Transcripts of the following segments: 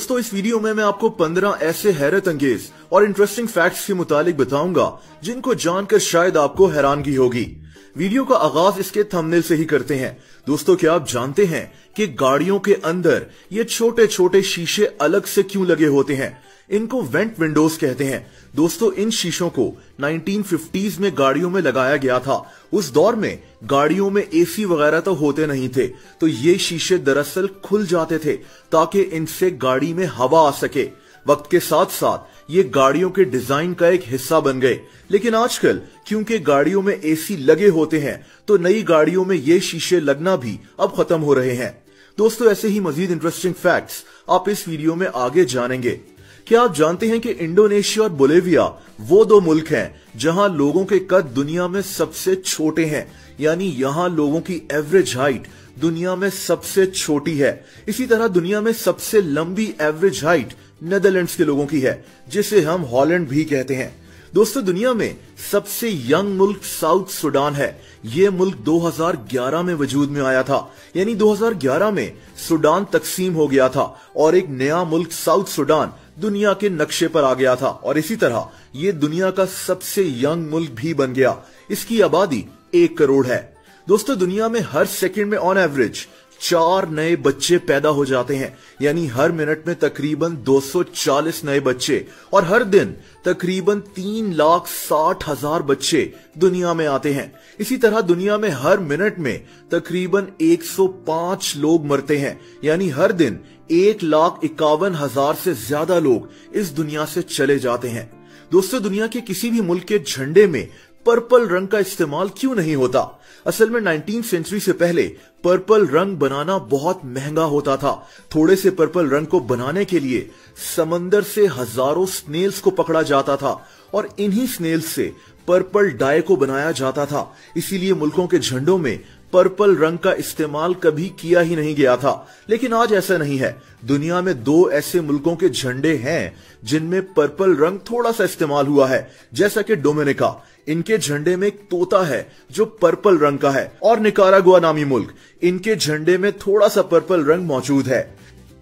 दोस्तों इस वीडियो में मैं आपको 15 ऐसे हैरत अंगेज और इंटरेस्टिंग फैक्ट्स के मुतालिक बताऊंगा जिनको जानकर शायद आपको हैरानगी होगी। वीडियो का आगाज इसके थंबनेल से ही करते हैं। दोस्तों क्या आप जानते हैं कि गाड़ियों के अंदर ये छोटे छोटे शीशे अलग से क्यों लगे होते हैं? इनको वेंट विंडोज कहते हैं। दोस्तों इन शीशों को 1950s में गाड़ियों में लगाया गया था। उस दौर में गाड़ियों में एसी वगैरह तो होते नहीं थे, तो ये शीशे दरअसल खुल जाते थे ताकि इनसे गाड़ी में हवा आ सके। वक्त के साथ साथ ये गाड़ियों के डिजाइन का एक हिस्सा बन गए, लेकिन आजकल क्योंकि गाड़ियों में एसी लगे होते हैं तो नई गाड़ियों में ये शीशे लगना भी अब खत्म हो रहे हैं। दोस्तों ऐसे ही मजीद इंटरेस्टिंग फैक्ट्स आप इस वीडियो में आगे जानेंगे। क्या आप जानते हैं कि इंडोनेशिया और बोलिविया वो दो मुल्क हैं जहां लोगों के कद दुनिया में सबसे छोटे हैं, यानी यहां लोगों की एवरेज हाइट दुनिया में सबसे छोटी है। इसी तरह दुनिया में सबसे लंबी एवरेज हाइट नेदरलैंड्स के लोगों की है, जिसे हम हॉलैंड भी कहते हैं। दोस्तों दुनिया में सबसे यंग मुल्क साउथ सुडान है। ये मुल्क 2011 में वजूद में आया था, यानी 2011 में सुडान तकसीम हो गया था और एक नया मुल्क साउथ सुडान दुनिया के नक्शे पर आ गया था और इसी तरह ये दुनिया का सबसे यंग मुल्क भी बन गया। इसकी आबादी 1 करोड़ है। दोस्तों दुनिया में हर सेकंड में ऑन एवरेज 4 नए बच्चे पैदा हो जाते हैं, यानी हर मिनट में तकरीबन 240 नए बच्चे, और हर दिन तकरीबन 3,60,000 बच्चे दुनिया में आते हैं। इसी तरह दुनिया में हर मिनट में तकरीबन 105 लोग मरते हैं, यानी हर दिन 1,51,000 से ज्यादा लोग इस दुनिया से चले जाते हैं। दोस्तों दुनिया के किसी भी मुल्क के झंडे में पर्पल रंग का इस्तेमाल क्यों नहीं होता? असल में 19वीं सेंचुरी से पहले पर्पल रंग बनाना बहुत महंगा होता था। थोड़े से पर्पल रंग को बनाने के लिए समंदर से हजारों स्नेल्स को पकड़ा जाता था और इन्हीं स्नेल्स से पर्पल डाई को बनाया जाता था। इसीलिए मुल्कों के झंडों में पर्पल रंग का इस्तेमाल कभी किया ही नहीं गया था। लेकिन आज ऐसा नहीं है। दुनिया में 2 ऐसे मुल्कों के झंडे हैं जिनमें पर्पल रंग थोड़ा सा इस्तेमाल हुआ है, जैसा कि डोमिनिका। इनके झंडे में एक तोता है जो पर्पल रंग का है, और निकारागुआ नामी मुल्क, इनके झंडे में थोड़ा सा पर्पल रंग मौजूद है।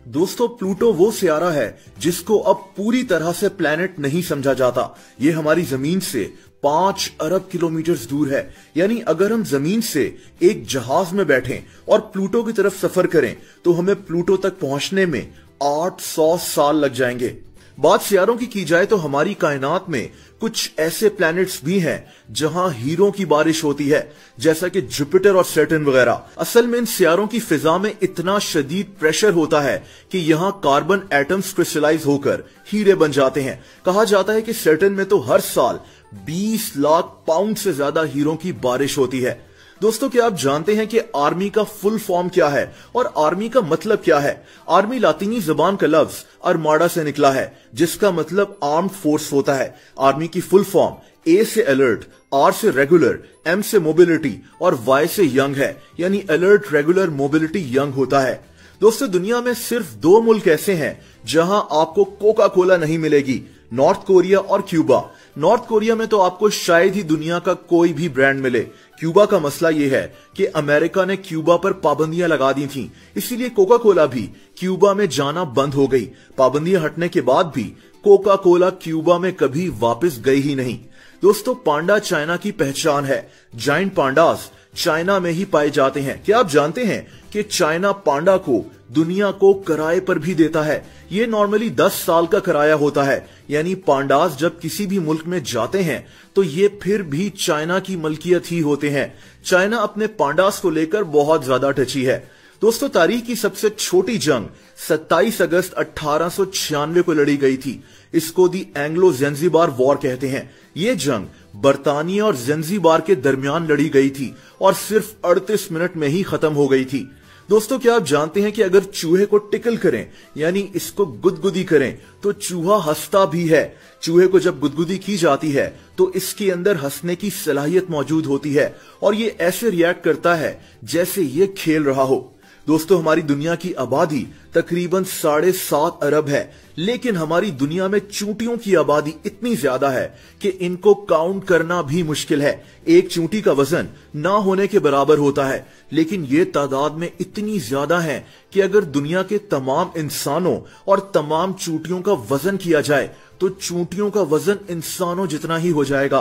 दोस्तों प्लूटो वो सियारा है जिसको अब पूरी तरह से प्लैनेट नहीं समझा जाता। ये हमारी जमीन से 5 अरब किलोमीटर दूर है, यानी अगर हम जमीन से एक जहाज में बैठें और प्लूटो की तरफ सफर करें तो हमें प्लूटो तक पहुंचने में 800 साल लग जाएंगे। बात सियारों की जाए तो हमारी कायनात में कुछ ऐसे प्लैनेट्स भी हैं जहां हीरों की बारिश होती है, जैसा कि जुपिटर और सैटर्न वगैरह। असल में इन सियारों की फिजा में इतना शदीद प्रेशर होता है कि यहां कार्बन एटम्स क्रिस्टलाइज होकर हीरे बन जाते हैं। कहा जाता है कि सैटर्न में तो हर साल 20 लाख पाउंड से ज्यादा हीरों की बारिश होती है। दोस्तों क्या आप जानते हैं कि आर्मी का फुल फॉर्म क्या है और आर्मी का मतलब क्या है? आर्मी लातीनी जबान का लफ्ज अरमाडा से निकला है, जिसका मतलब आर्म्ड फोर्स होता है। आर्मी की फुल फॉर्म ए से अलर्ट, आर से रेगुलर, एम से मोबिलिटी और वाई से यंग है, यानी अलर्ट, रेगुलर, मोबिलिटी, यंग होता है। दोस्तों दुनिया में सिर्फ 2 मुल्क ऐसे हैं जहां आपको कोका कोला नहीं मिलेगी, नॉर्थ कोरिया और क्यूबा। नॉर्थ कोरिया में तो आपको शायद ही दुनिया का कोई भी ब्रांड मिले। क्यूबा का मसला यह है कि अमेरिका ने क्यूबा पर पाबंदियां लगा दी थीं, इसीलिए कोका कोला भी क्यूबा में जाना बंद हो गई। पाबंदियां हटने के बाद भी कोका कोला क्यूबा में कभी वापस गई ही नहीं। दोस्तों पांडा चाइना की पहचान है। जाइंट पांडास चाइना में ही पाए जाते हैं। क्या आप जानते हैं कि चाइना पांडा को दुनिया को किराए पर भी देता है? ये नॉर्मली 10 साल का किराया होता है, यानी पांडास जब किसी भी मुल्क में जाते हैं तो ये फिर भी चाइना की मलकियत ही होते हैं। चाइना अपने पांडास को लेकर बहुत ज्यादा टची है। दोस्तों तारीख की सबसे छोटी जंग 27 अगस्त 1896 को लड़ी गई थी। इसको दी एंग्लो ज़ेंज़िबार वॉर कहते हैं। ये जंग बरतानिया और ज़ेंज़िबार के दरमियान लड़ी गई थी और सिर्फ 38 मिनट में ही खत्म हो गई थी। दोस्तों क्या आप जानते हैं कि अगर चूहे को टिकल करें, यानी इसको गुदगुदी करें, तो चूहा हंसता भी है। चूहे को जब गुदगुदी की जाती है तो इसके अंदर हंसने की सलाहियत मौजूद होती है और ये ऐसे रिएक्ट करता है जैसे ये खेल रहा हो। दोस्तों हमारी दुनिया की आबादी तकरीबन 7.5 अरब है, लेकिन हमारी दुनिया में चूंटियों की आबादी इतनी ज्यादा है कि इनको काउंट करना भी मुश्किल है। एक चूंटी का वजन ना होने के बराबर होता है, लेकिन ये तादाद में इतनी ज्यादा है कि अगर दुनिया के तमाम इंसानों और तमाम चूंटियों का वजन किया जाए तो चूंटियों का वजन इंसानों जितना ही हो जाएगा।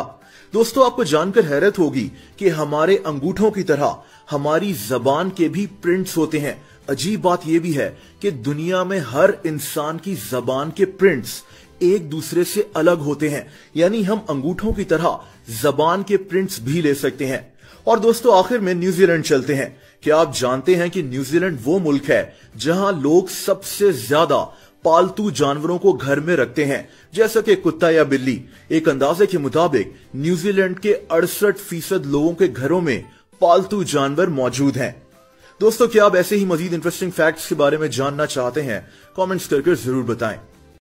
दोस्तों आपको जानकर हैरत होगी कि हमारे अंगूठों की तरह हमारी जबान के भी प्रिंट्स होते हैं। अजीब बात यह भी है कि दुनिया में हर इंसान की जबान के प्रिंट्स एक दूसरे से अलग होते हैं, यानी हम अंगूठों की तरह जबान के प्रिंट्स भी ले सकते हैं। और दोस्तों आखिर में न्यूजीलैंड चलते हैं। क्या आप जानते हैं कि न्यूजीलैंड वो मुल्क है जहां लोग सबसे ज्यादा पालतू जानवरों को घर में रखते हैं, जैसा कि कुत्ता या बिल्ली। एक अंदाजे के मुताबिक न्यूजीलैंड के 68% लोगों के घरों में पालतू जानवर मौजूद हैं। दोस्तों क्या आप ऐसे ही मजीद इंटरेस्टिंग फैक्ट्स के बारे में जानना चाहते हैं? कमेंट्स करके जरूर बताएं।